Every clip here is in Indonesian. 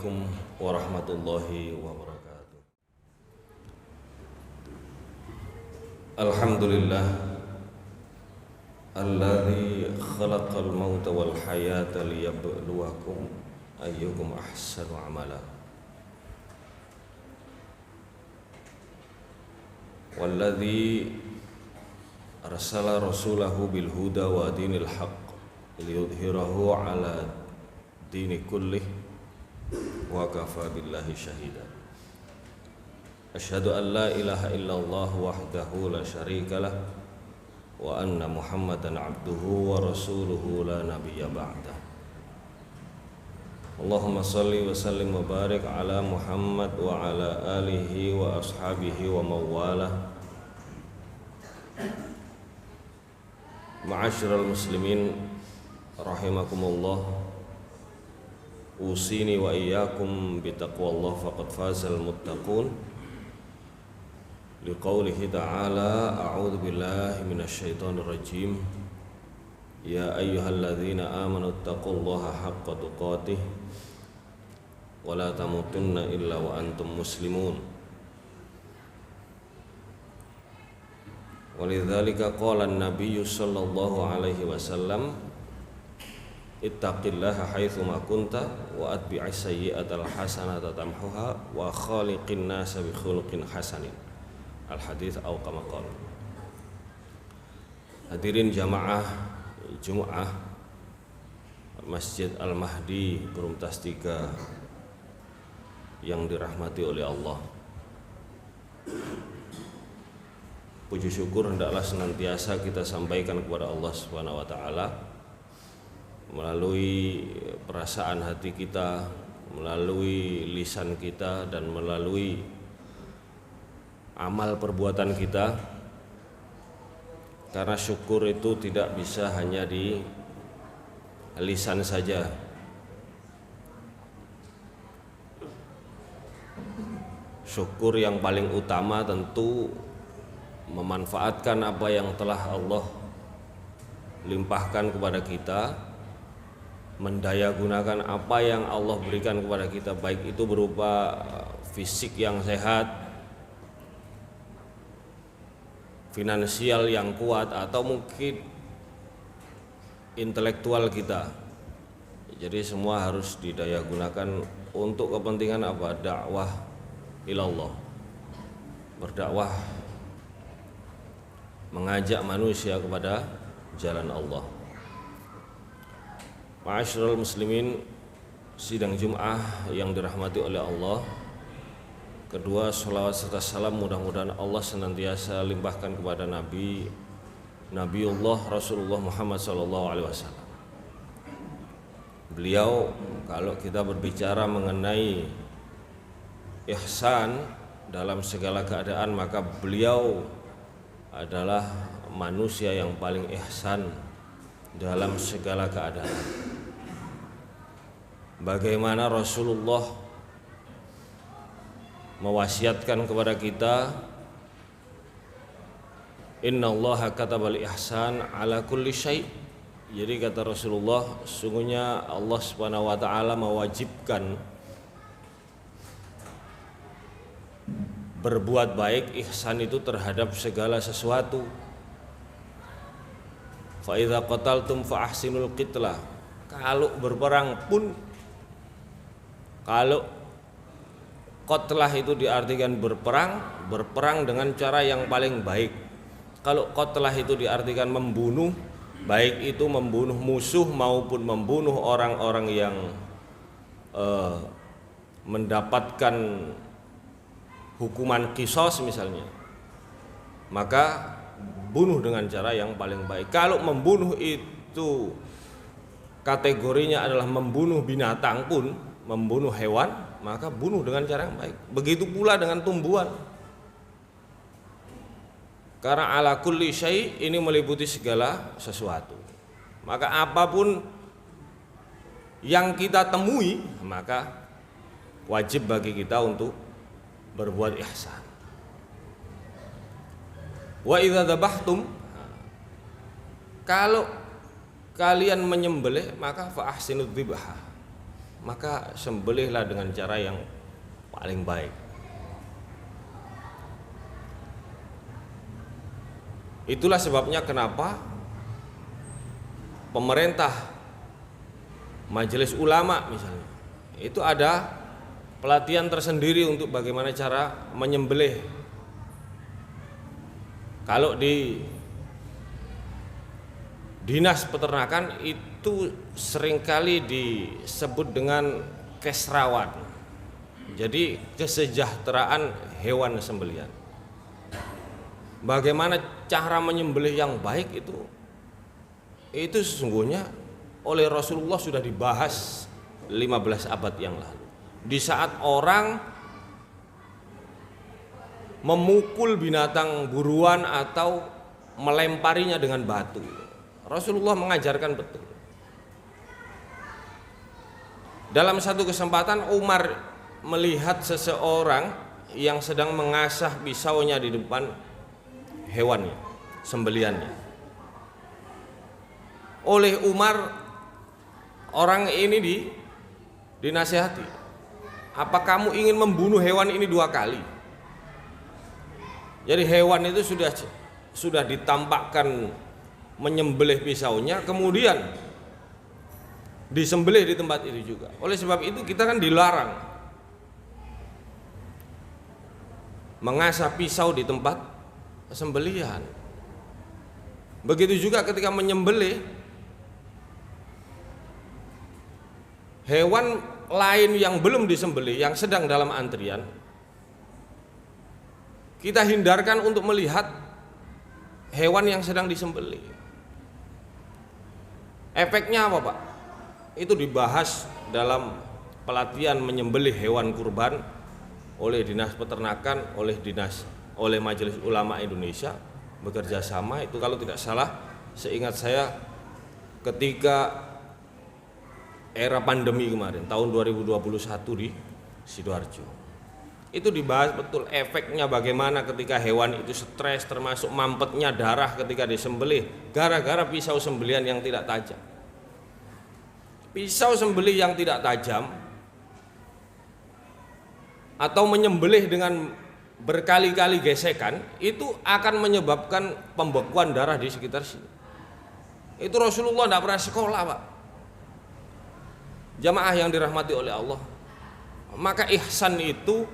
Assalamualaikum warahmatullahi wabarakatuh. Alhamdulillah alladzi khalaqal mauta wal hayata liyabluwakum ayyukum ahsanu amala. Walladzi arsala rasulahu bil huda wa dinil haqq liyudhhirahu ala dini kullih wa kafa billahi syahida. Asyhadu an la ilaha illallah wahdahu la syarikalah wa anna Muhammadan abduhu wa rasuluhu la nabiyya ba'dah. Allahumma salli wa sallim wa barik ala Muhammad wa ala alihi wa ashabihi wa mawalah. Ma'asyiral muslimin rahimakumullah, usini wa iyyakum bitaqwallah faqad fazal muttaqun. Liqaulihi ta'ala a'udzu billahi minasyaitonir rajim. Ya ayyuhalladzina amanu taqullaha haqqa tuqatih wa la tamutunna illa wa antum muslimun. Walidzalika qala an-nabiyyu sallallahu alaihi wasallam ittaqillaha haitsu ma kunta wa atbi'is sayyi'atal hasanata tamhuha wa khaliqin nasa bi khuluqin hasanin. Al-hadits au kama qala. Hadirin jamaah Jumat Masjid Al-Mahdi Perumtas 3 yang dirahmati oleh Allah. Puji syukur hendaklah senantiasa kita sampaikan kepada Allah Subhanahu wa taala melalui perasaan hati kita, melalui lisan kita, dan melalui amal perbuatan kita. Karena syukur itu tidak bisa hanya di lisan saja. Syukur yang paling utama tentu memanfaatkan apa yang telah Allah limpahkan kepada kita, mendayagunakan apa yang Allah berikan kepada kita, baik itu berupa fisik yang sehat, finansial yang kuat, atau mungkin intelektual kita. Jadi semua harus didayagunakan untuk kepentingan apa? Dakwah ilallah, berdakwah, mengajak manusia kepada jalan Allah. Ma'asyiral muslimin, sidang Jum'ah yang dirahmati oleh Allah. Kedua, sholawat serta salam mudah-mudahan Allah senantiasa limpahkan kepada Nabiullah Rasulullah Muhammad SAW. Beliau, kalau kita berbicara mengenai ihsan dalam segala keadaan, maka beliau adalah manusia yang paling ihsan dalam segala keadaan. Bagaimana Rasulullah mewasiatkan kepada kita, innallaha katabal ihsan ala kulli syai'. Jadi kata Rasulullah, sungguhnya Allah Subhanahu wa taala mewajibkan berbuat baik, ihsan itu terhadap segala sesuatu. Fa idza qataltum fa ahsinul qitlah. Kalau berperang pun, kalau qatlah itu diartikan berperang dengan cara yang paling baik. Kalau qatlah itu diartikan membunuh, baik itu membunuh musuh maupun membunuh orang-orang yang mendapatkan hukuman qisas misalnya, maka bunuh dengan cara yang paling baik. Kalau membunuh itu kategorinya adalah membunuh binatang pun, membunuh hewan, maka bunuh dengan cara yang baik. Begitu pula dengan tumbuhan. Karena ala kulli syai' ini meliputi segala sesuatu. Maka apapun yang kita temui, maka wajib bagi kita untuk berbuat ihsan. Wa idza dzabhtum, kalau kalian menyembelih maka fa ahsinud dzibha, maka sembelihlah dengan cara yang paling baik. Itulah sebabnya kenapa pemerintah, majelis ulama misalnya, itu ada pelatihan tersendiri untuk bagaimana cara menyembelih. Kalau di dinas peternakan itu seringkali disebut dengan kesrawan, jadi kesejahteraan hewan sembelihan. Bagaimana cara menyembelih yang baik itu sesungguhnya oleh Rasulullah sudah dibahas 15 abad yang lalu. Di saat orang memukul binatang buruan atau melemparinya dengan batu, Rasulullah mengajarkan betul. Dalam satu kesempatan Umar melihat seseorang yang sedang mengasah pisaunya di depan hewannya, sembeliannya. Oleh Umar, orang ini dinasihati, apa kamu ingin membunuh hewan ini 2 kali? Jadi hewan itu sudah ditampakkan menyembelih pisaunya, kemudian disembelih di tempat itu juga. Oleh sebab itu kita kan dilarang mengasah pisau di tempat sembelihan. Begitu juga ketika menyembelih hewan lain yang belum disembelih, yang sedang dalam antrian, kita hindarkan untuk melihat hewan yang sedang disembelih. Efeknya apa, Pak? Itu dibahas dalam pelatihan menyembelih hewan kurban oleh Dinas Peternakan, oleh Majelis Ulama Indonesia bekerja sama. Itu kalau tidak salah, seingat saya ketika era pandemi kemarin tahun 2021 di Sidoarjo, itu dibahas betul efeknya bagaimana ketika hewan itu stres, termasuk mampetnya darah ketika disembelih gara-gara pisau sembelihan yang tidak tajam. Pisau sembelih yang tidak tajam atau menyembelih dengan berkali-kali gesekan itu akan menyebabkan pembekuan darah di sekitar sini. Itu Rasulullah tidak pernah sekolah, Pak. Jamaah yang dirahmati oleh Allah, maka ihsan itu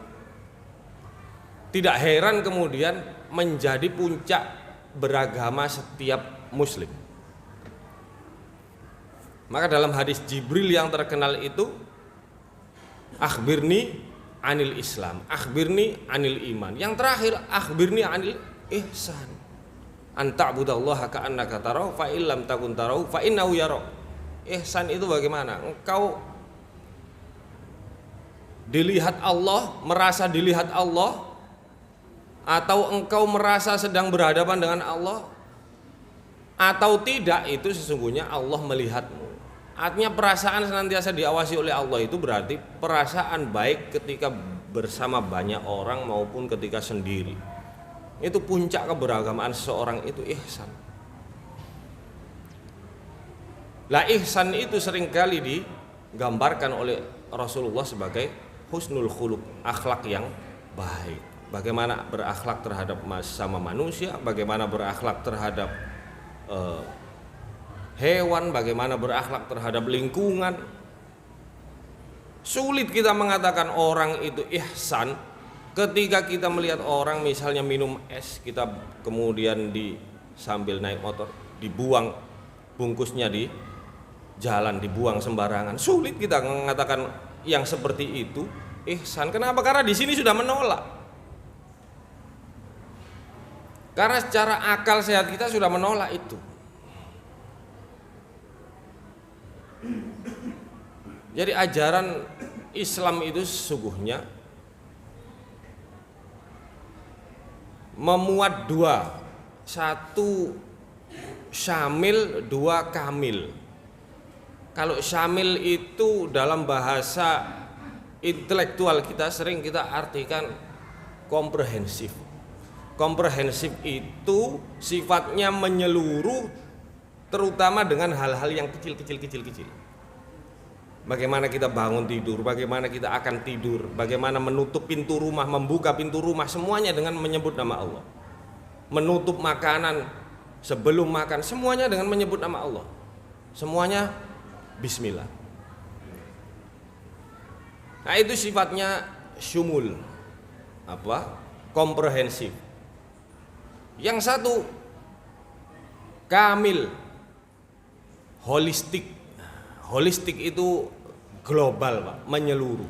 tidak heran kemudian menjadi puncak beragama setiap muslim. Maka dalam hadis Jibril yang terkenal itu, akhbirni anil Islam, akhbirni anil iman. Yang terakhir, akhbirni anil ihsan. Anta'budallaha ka'annaka tarahu fa illam takun tarahu fa innahu yara. Ihsan itu bagaimana? Engkau dilihat Allah, merasa dilihat Allah, atau engkau merasa sedang berhadapan dengan Allah, atau tidak, itu sesungguhnya Allah melihatmu. Artinya perasaan senantiasa diawasi oleh Allah itu berarti perasaan baik ketika bersama banyak orang maupun ketika sendiri. Itu puncak keberagamaan seseorang, itu ihsan. Lah ihsan itu seringkali digambarkan oleh Rasulullah sebagai husnul khuluq, akhlak yang baik. Bagaimana berakhlak terhadap sama manusia, bagaimana berakhlak terhadap hewan, bagaimana berakhlak terhadap lingkungan. Sulit kita mengatakan orang itu ihsan ketika kita melihat orang misalnya minum es, kita kemudian sambil naik motor dibuang bungkusnya di jalan, dibuang sembarangan. Sulit kita mengatakan yang seperti itu ihsan. Kenapa? Karena di sini sudah menolak. Karena secara akal sehat kita sudah menolak itu. Jadi ajaran Islam itu sesungguhnya memuat 2, 1 syamil, 2 kamil. Kalau syamil itu dalam bahasa intelektual kita sering kita artikan komprehensif. Komprehensif itu sifatnya menyeluruh, terutama dengan hal-hal yang kecil. Bagaimana kita bangun tidur, bagaimana kita akan tidur, bagaimana menutup pintu rumah, membuka pintu rumah, semuanya dengan menyebut nama Allah. Menutup makanan sebelum makan, semuanya dengan menyebut nama Allah. Semuanya bismillah. Nah, itu sifatnya syumul, komprehensif. Yang satu kamil, holistik. Holistik itu global, Pak, menyeluruh.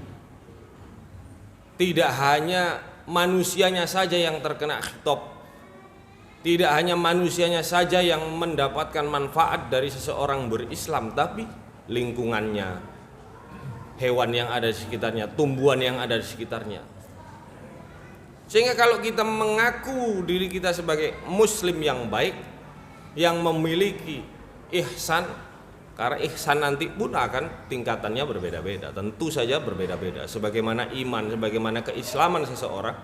Tidak hanya manusianya saja yang terkena khitab, tidak hanya manusianya saja yang mendapatkan manfaat dari seseorang berislam, tapi lingkungannya, hewan yang ada di sekitarnya, tumbuhan yang ada di sekitarnya. Sehingga kalau kita mengaku diri kita sebagai muslim yang baik, yang memiliki ihsan, karena ihsan nanti pun akan tingkatannya berbeda-beda, tentu saja berbeda-beda. Sebagaimana iman, sebagaimana keislaman seseorang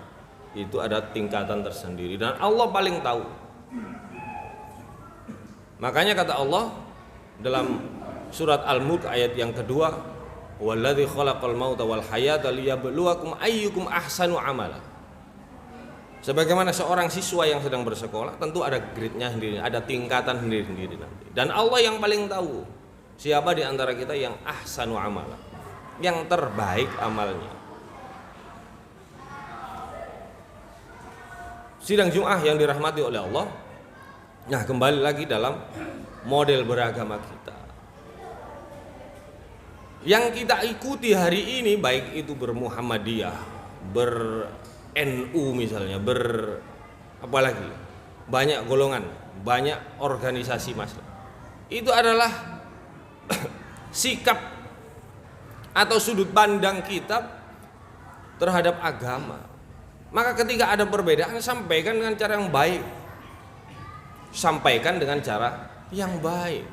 itu ada tingkatan tersendiri dan Allah paling tahu. Makanya kata Allah dalam surat Al-Mulk ayat yang kedua, "Walladzi khalaqal mauta wal hayata liyabluwakum ayyukum ahsanu amala." Sebagaimana seorang siswa yang sedang bersekolah, tentu ada grade-nya sendiri, ada tingkatan sendiri-sendiri nanti. Dan Allah yang paling tahu siapa di antara kita yang ahsanu amala, yang terbaik amalnya. Sidang Jumat yang dirahmati oleh Allah. Nah, kembali lagi dalam model beragama kita. Yang kita ikuti hari ini, baik itu berMuhammadiyah, ber-NU misalnya, apalagi banyak golongan, banyak organisasi masyarakat. Itu adalah sikap atau sudut pandang kita terhadap agama. Maka ketika ada perbedaan, sampaikan dengan cara yang baik. Sampaikan dengan cara yang baik.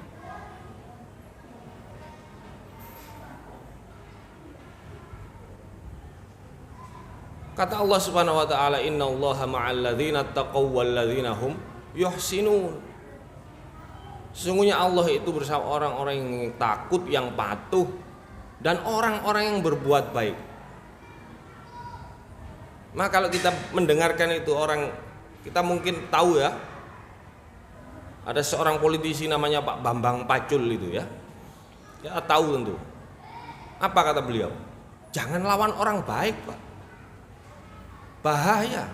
Kata Allah Subhanahu wa taala, "Innallaha ma'al ladzina taqaw wal ladzina hum yuhsinun." Sesungguhnya Allah itu bersama orang-orang yang takut, yang patuh, dan orang-orang yang berbuat baik. Maka kalau kita mendengarkan itu orang, kita mungkin tahu ya, ada seorang politisi namanya Pak Bambang Pacul itu ya. Ya tahu tentu. Apa kata beliau? Jangan lawan orang baik, Pak. Bahaya.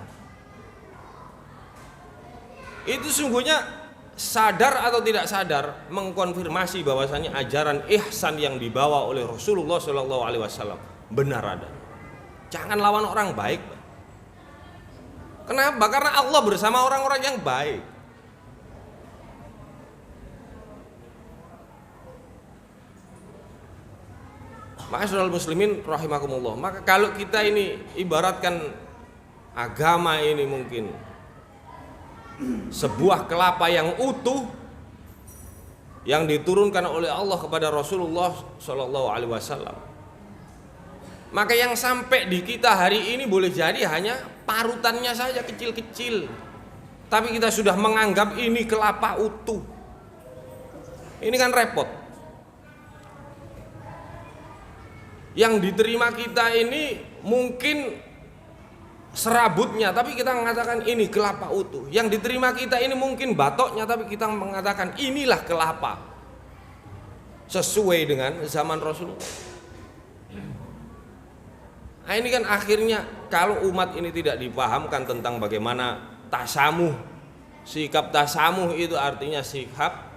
Itu sungguhnya sadar atau tidak sadar mengkonfirmasi bahwasanya ajaran ihsan yang dibawa oleh Rasulullah SAW benar ada. Jangan lawan orang baik. Kenapa? Karena Allah bersama orang-orang yang baik. Ma'asyiral muslimin rahimakumullah. Maka kalau kita ini ibaratkan agama ini mungkin sebuah kelapa yang utuh yang diturunkan oleh Allah kepada Rasulullah SAW. Maka yang sampai di kita hari ini boleh jadi hanya parutannya saja kecil-kecil, tapi kita sudah menganggap ini kelapa utuh. Ini kan repot. Yang diterima kita ini mungkin serabutnya, tapi kita mengatakan ini kelapa utuh. Yang diterima kita ini mungkin batoknya, tapi kita mengatakan inilah kelapa, sesuai dengan zaman Rasulullah. Nah, ini kan akhirnya kalau umat ini tidak dipahamkan tentang bagaimana tasamuh, sikap tasamuh itu artinya sikap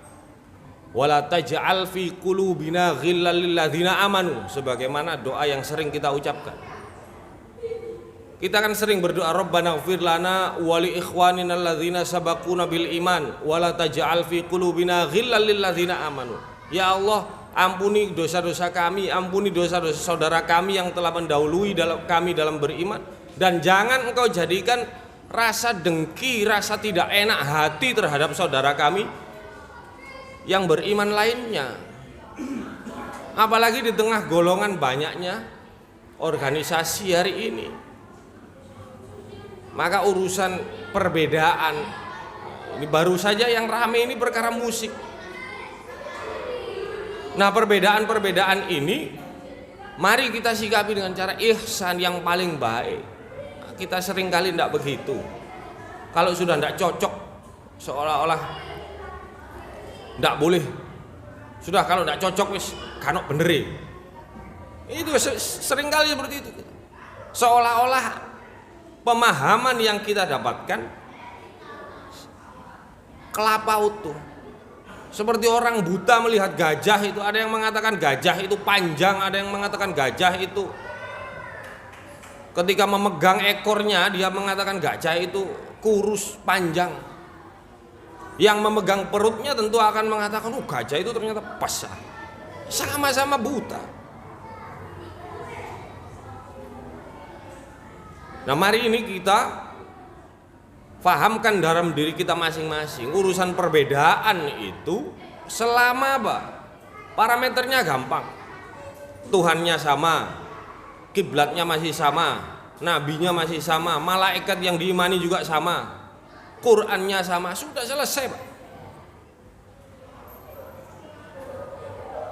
wala taj'al fi qulubina ghillal lil ladzina amanu, sebagaimana doa yang sering kita ucapkan. Kita kan sering berdoa, Rabbana ighfir lana wa li ikhwanina alladzina sabaquna bil iman wa la taj'al fi qulubina ghillal lil ladzina amanu. Ya Allah, ampuni dosa-dosa kami, ampuni dosa-dosa saudara kami yang telah mendahului kami dalam beriman, dan jangan Engkau jadikan rasa dengki, rasa tidak enak hati terhadap saudara kami yang beriman lainnya. Apalagi di tengah golongan banyaknya organisasi hari ini. Maka urusan perbedaan ini baru saja yang rame ini perkara musik. Nah, perbedaan-perbedaan ini Mari kita sikapi dengan cara ihsan yang paling baik. Kita seringkali tidak begitu. Kalau sudah tidak cocok, seolah-olah tidak boleh. Sudah kalau tidak cocok wis kanok beneri. Itu seringkali seperti itu. Seolah-olah pemahaman yang kita dapatkan kelapa utuh. Seperti orang buta melihat gajah itu, ada yang mengatakan gajah itu panjang, ada yang mengatakan gajah itu ketika memegang ekornya dia mengatakan gajah itu kurus panjang. Yang memegang perutnya tentu akan mengatakan gajah itu ternyata besar. Sama-sama buta. Nah, mari ini kita fahamkan dalam diri kita masing-masing. Urusan perbedaan itu selama parameternya gampang, Tuhannya sama, kiblatnya masih sama, nabinya masih sama, malaikat yang diimani juga sama, Qurannya sama, sudah selesai Pak.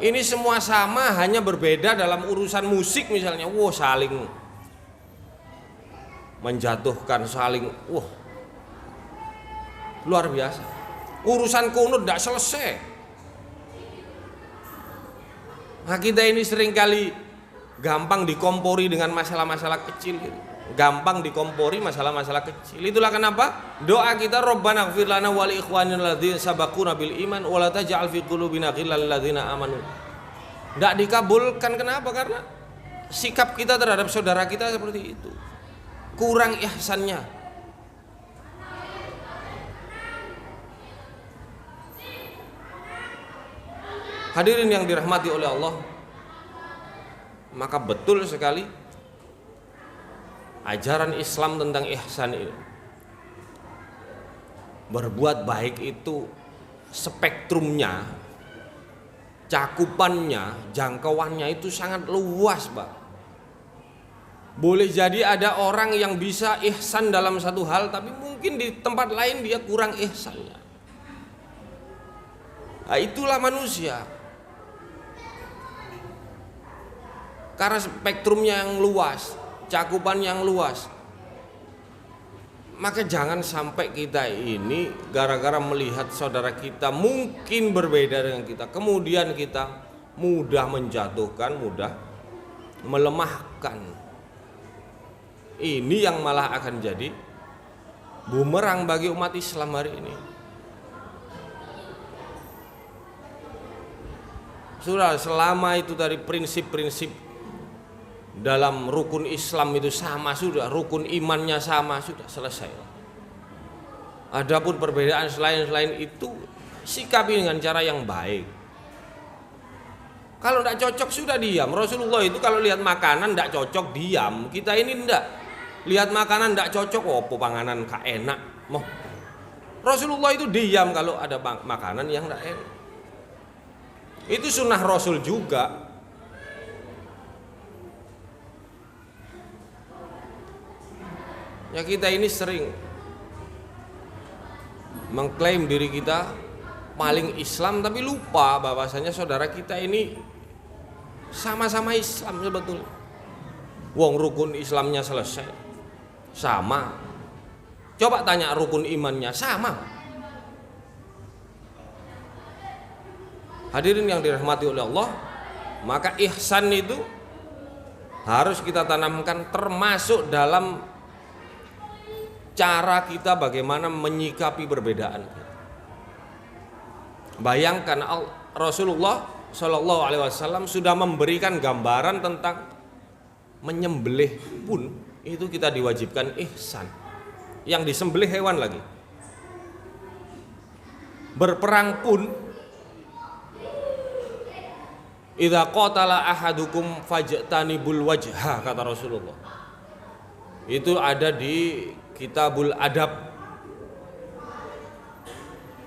Ini semua sama, hanya berbeda dalam urusan musik misalnya. Saling menjatuhkan, saling luar biasa. Urusan kunut tidak selesai. Nah, kita ini seringkali gampang dikompori dengan masalah-masalah kecil gitu. Gampang dikompori masalah-masalah kecil. Itulah kenapa doa kita Rabbana ighfir lana wa li ikhwanina alladzina sabaquna bil iman wa la taj'al fi qulubina ghillal ladzina amanu. Tidak dikabulkan. Kenapa? Karena sikap kita terhadap saudara kita seperti itu. Kurang ihsannya. Hadirin yang dirahmati oleh Allah, maka betul sekali ajaran Islam tentang ihsan ini. Berbuat baik itu spektrumnya, cakupannya, jangkauannya itu sangat luas, Pak. Boleh jadi ada orang yang bisa ihsan dalam satu hal, tapi mungkin di tempat lain dia kurang ihsannya. Nah, itulah manusia. Karena spektrumnya yang luas, cakupan yang luas, maka jangan sampai kita ini gara-gara melihat saudara kita mungkin berbeda dengan kita, kemudian kita mudah menjatuhkan, mudah melemahkan. Ini yang malah akan jadi bumerang bagi umat Islam hari ini. Sudah selama itu dari prinsip-prinsip dalam rukun Islam itu sama, sudah rukun imannya sama, sudah selesai. Adapun perbedaan selain itu sikapi dengan cara yang baik. Kalau tidak cocok sudah diam. Rasulullah itu kalau lihat makanan tidak cocok diam. Kita ini tidak lihat makanan tidak cocok, apa panganan gak enak. Rasulullah itu diam kalau ada makanan yang tidak enak. Itu sunnah Rasul juga. Ya, kita ini sering mengklaim diri kita paling Islam tapi lupa bahwasanya saudara kita ini sama-sama Islam sebetulnya. Wong rukun Islamnya selesai, sama. Coba tanya rukun imannya, sama. Hadirin yang dirahmati oleh Allah, maka ihsan itu harus kita tanamkan termasuk dalam cara kita bagaimana menyikapi perbedaan. Bayangkan Rasulullah Shallallahu Alaihi Wasallam sudah memberikan gambaran tentang menyembelih pun itu kita diwajibkan ihsan. Yang disembelih hewan lagi. Berperang pun idza qatala ahadukum fajtanibul wajha, kata Rasulullah. Itu ada di Kitabul Adab,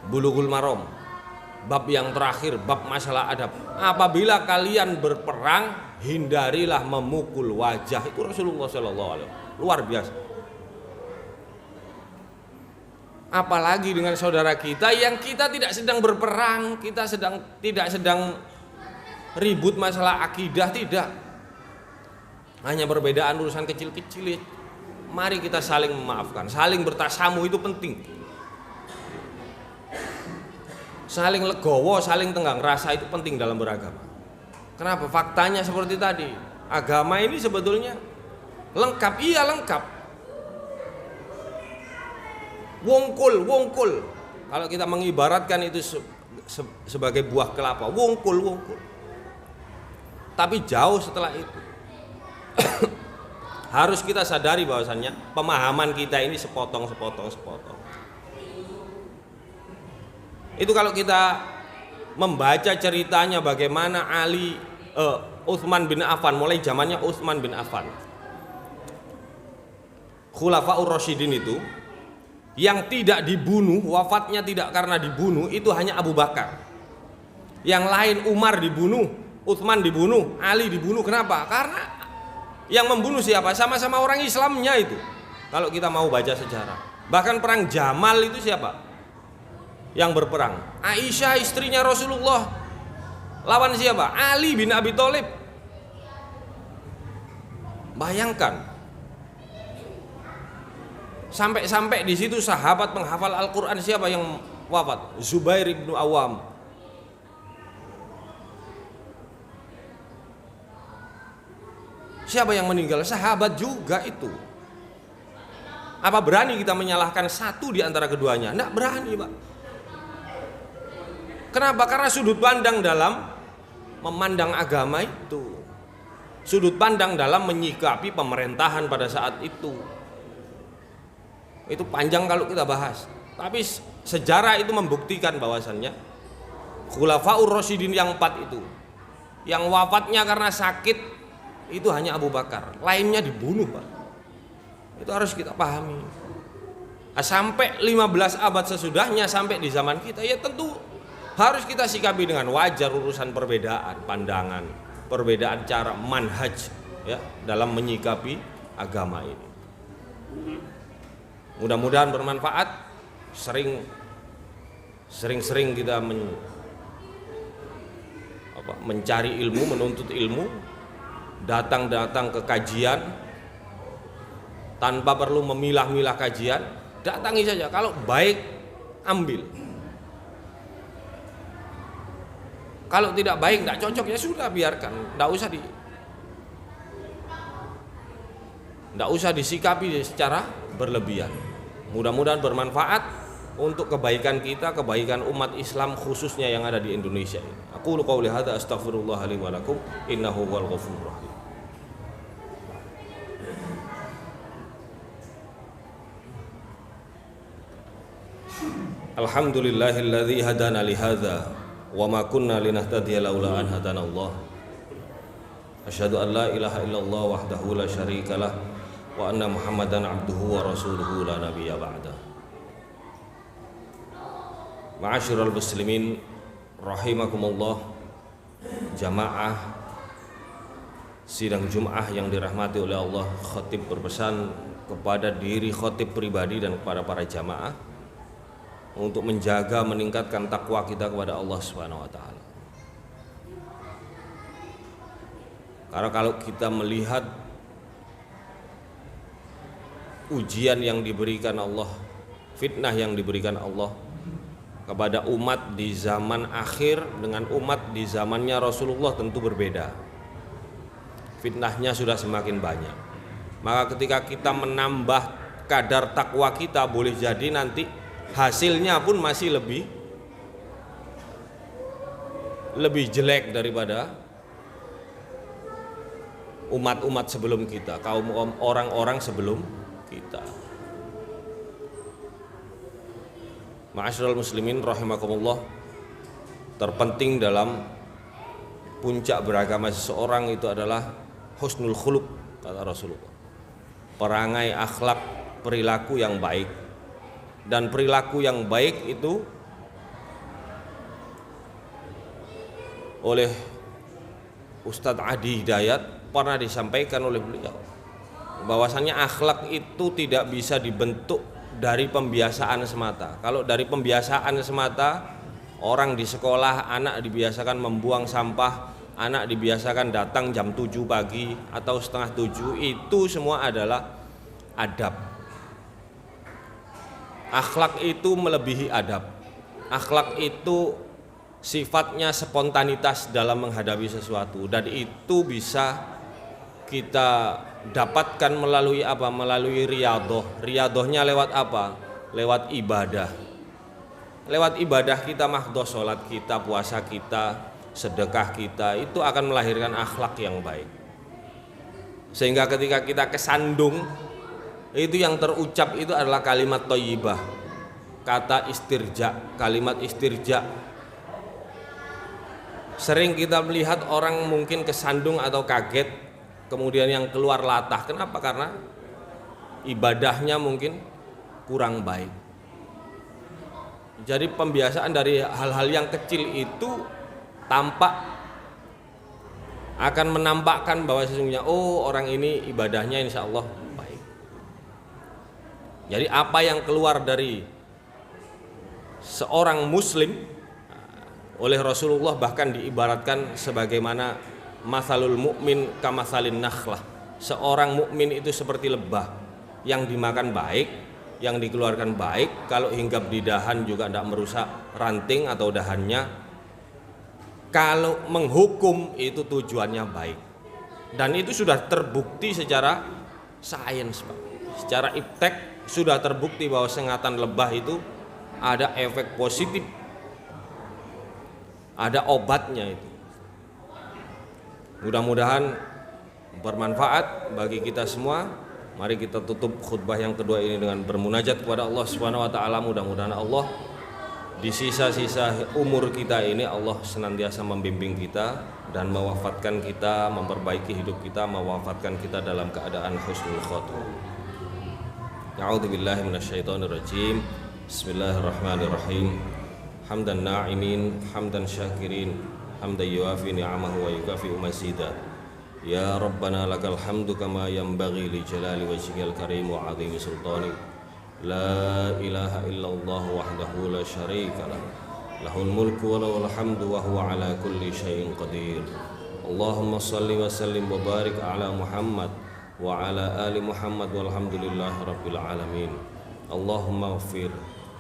Bulughul Maram, bab yang terakhir, bab masalah adab. Apabila kalian berperang, hindarilah memukul wajah. Itu Rasulullah SAW. Luar biasa. Apalagi dengan saudara kita yang kita tidak sedang berperang, kita tidak sedang ribut masalah akidah, tidak. Hanya perbedaan urusan kecil-kecil. Mari kita saling memaafkan, saling bertasamu itu penting. Saling legowo, saling tenggang rasa itu penting dalam beragama. Kenapa? Faktanya seperti tadi. Agama ini sebetulnya lengkap, iya lengkap. Wongkul. Kalau kita mengibaratkan itu sebagai buah kelapa, wongkul. Tapi jauh setelah itu harus kita sadari bahwasannya pemahaman kita ini sepotong. Itu kalau kita membaca ceritanya bagaimana Utsman bin Affan, mulai zamannya Utsman bin Affan, Khulafaur Rasyidin itu yang tidak dibunuh, wafatnya tidak karena dibunuh, itu hanya Abu Bakar. Yang lain Umar dibunuh, Utsman dibunuh, Ali dibunuh. Kenapa? Karena yang membunuh siapa? Sama-sama orang Islamnya itu. Kalau kita mau baca sejarah, bahkan perang Jamal itu siapa yang berperang? Aisyah istrinya Rasulullah. Lawan siapa? Ali bin Abi Thalib. Bayangkan. Sampai di situ sahabat penghafal Al-Qur'an siapa yang wafat? Zubair bin Awam. Siapa yang meninggal? Sahabat juga itu. Apa berani kita menyalahkan satu di antara keduanya? Tidak berani, Pak. Kenapa? Karena sudut pandang dalam memandang agama itu, sudut pandang dalam menyikapi pemerintahan pada saat itu panjang kalau kita bahas. Tapi sejarah itu membuktikan bahwasannya Khulafaur Rasyidin yang 4 itu, yang wafatnya karena sakit itu hanya Abu Bakar, lainnya dibunuh, Pak. Itu harus kita pahami. Sampai 15 abad sesudahnya, sampai di zaman kita, ya tentu harus kita sikapi dengan wajar urusan perbedaan pandangan, perbedaan cara manhaj ya dalam menyikapi agama ini. Mudah-mudahan bermanfaat. Sering-sering kita mencari ilmu, menuntut ilmu, datang ke kajian tanpa perlu memilah-milah kajian, datangi saja. Kalau baik ambil. Kalau tidak baik, tidak cocok, ya sudah biarkan, tidak usah disikapi secara berlebihan. Mudah-mudahan bermanfaat untuk kebaikan kita, kebaikan umat Islam khususnya yang ada di Indonesia ini. Aku qouli hadza astaghfirullah li wa lakum innahu huwal ghafurur rahim. Alhamdulillahilladzi hadana li hadza wa ma kunna linahtadiya laula an hadanallah. Asyhadu an la ilaha illallah wahdahu la syarikalah wa anna Muhammadan abduhu wa rasuluhu la nabiyya ba'da. Ma'asyiral muslimin rahimakumullah, jamaah sidang Jumat yang dirahmati oleh Allah. Khatib berpesan kepada diri khatib pribadi dan kepada para jamaah untuk menjaga, meningkatkan takwa kita kepada Allah Subhanahu wa taala. Karena kalau kita melihat ujian yang diberikan Allah, fitnah yang diberikan Allah kepada umat di zaman akhir dengan umat di zamannya Rasulullah tentu berbeda. Fitnahnya sudah semakin banyak. Maka ketika kita menambah kadar takwa kita, boleh jadi nanti hasilnya pun masih lebih jelek daripada umat-umat sebelum kita, kaum orang-orang sebelum kita. Ma'asyiral muslimin rahimakumullah, terpenting dalam puncak beragama seseorang itu adalah husnul khuluq, kata Rasulullah. Perangai, akhlak, perilaku yang baik. Dan perilaku yang baik itu oleh Ustadz Adi Hidayat pernah disampaikan oleh beliau bahwasannya akhlak itu tidak bisa dibentuk dari pembiasaan semata. Kalau dari pembiasaan semata, orang di sekolah, anak dibiasakan membuang sampah anak dibiasakan datang jam 7 pagi atau setengah 7, itu semua adalah adab. Akhlak itu melebihi adab. Akhlak itu sifatnya spontanitas dalam menghadapi sesuatu, dan itu bisa kita dapatkan melalui apa? Melalui riyadhah. Riyadhahnya lewat apa? Lewat ibadah. Lewat ibadah kita mahdhah, sholat kita, puasa kita, sedekah kita, itu akan melahirkan akhlak yang baik. Sehingga ketika kita kesandung, itu yang terucap itu adalah kalimat thayyibah, kata istirja, kalimat istirja. Sering kita melihat orang mungkin kesandung atau kaget, kemudian yang keluar latah. Kenapa? Karena ibadahnya mungkin kurang baik. Jadi pembiasaan dari hal-hal yang kecil itu tampak akan menampakkan bahwa sesungguhnya orang ini ibadahnya insya Allah baik. Jadi apa yang keluar dari seorang muslim oleh Rasulullah bahkan diibaratkan sebagaimana mathalul mu'min kamathalin nakhlah. Seorang mukmin itu seperti lebah yang dimakan baik, yang dikeluarkan baik, kalau hinggap di dahan juga tidak merusak ranting atau dahannya. Kalau menghukum itu tujuannya baik, dan itu sudah terbukti secara sains, Pak. Secara iptek sudah terbukti bahwa sengatan lebah itu ada efek positif, ada obatnya itu. Mudah-mudahan bermanfaat bagi kita semua. Mari kita tutup khutbah yang kedua ini dengan bermunajat kepada Allah Subhanahu wa taala. Mudah-mudahan Allah di sisa-sisa umur kita ini Allah senantiasa membimbing kita dan mewafatkan kita, memperbaiki hidup kita, mewafatkan kita dalam keadaan husnul khotimah. A'udzubillahi minasyaitonirrajim. Bismillahirrahmanirrahim. Hamdan na'imin, hamdan syakirin, hamdan yuafi ni'amahu wa yukafi'u mazida. Ya Rabbana lakal hamdu kama yanbaghi li jalali wajhikal karim wa 'azimi sultani. La ilaha illallah wahdahu la syarika lah. Lahul mulku wa lahul hamdu wa huwa ala kulli syai'in qadir. Allahumma salli wa sallim wa barik ala Muhammad wa ala ali Muhammad walhamdulillahi rabbil alamin. Allahumma ighfir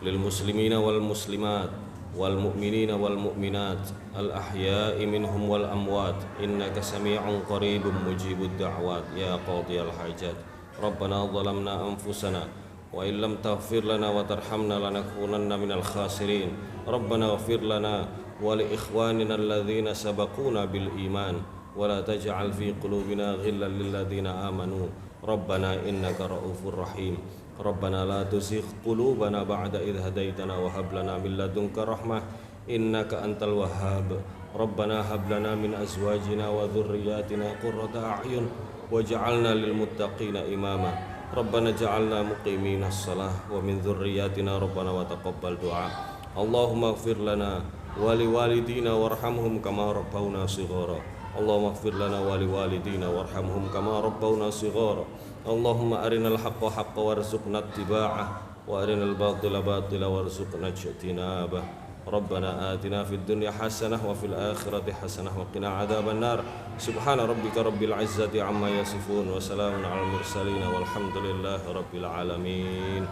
lil muslimina wal muslimat wal mu'minina wal mu'minat al ahya'i minhum wal amwat innaka sami'un qaribun mujibud da'wat ya qadiyal hajat. Rabbana zalamna anfusana wa illam taghfir lana wa tarhamna lanakunanna minal khasirin. Rabbana ighfir lana wa li ikhwanina alladhina sabaquna bil iman wa la taj'al fi qulubina ghillan lil ladzina amanu Rabbana innaka ra'ufur rahim. Rabbana la tuzigh qulubana ba'da idh hadaitana wa hab lana min ladunka rahmah innaka antal wahhab. Rabbana hab lana min azwajina wa dhurriyyatina qurrata a'yun waj'alna lil muttaqina imama. Rabbana ja'alna muqimina as-salah wa min dhurriyyatina Rabbana wa taqabbal du'a. Allahumma ighfir lana wa liwalidina warhamhum kama rabbawna shighara. Allahumma ighfir lana wa liwalidina warhamhum kama rabbawna shighara. Allahumma arinal haqqa haqqan warzuqna ittiba'ah wa arinal batila batila warzuqna ijtinabah. Rabbana atina fid dunya hasanah wa fil akhirati hasanah wa qina adzaban nar. Subhana rabbika rabbil izzati amma yasifun wa salamun alal mursalin walhamdulillahi rabbil alamin.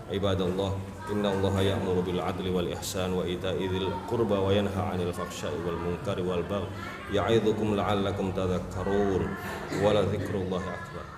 Ibadallah, innallaha ya'muru bil adli wal ihsan wa ita'i dzil qurba wa yanha 'anil fahsya'i wal munkari wal baghi ya'idzukum la'allakum tadhakkarun wa la dzikrullahi akbar.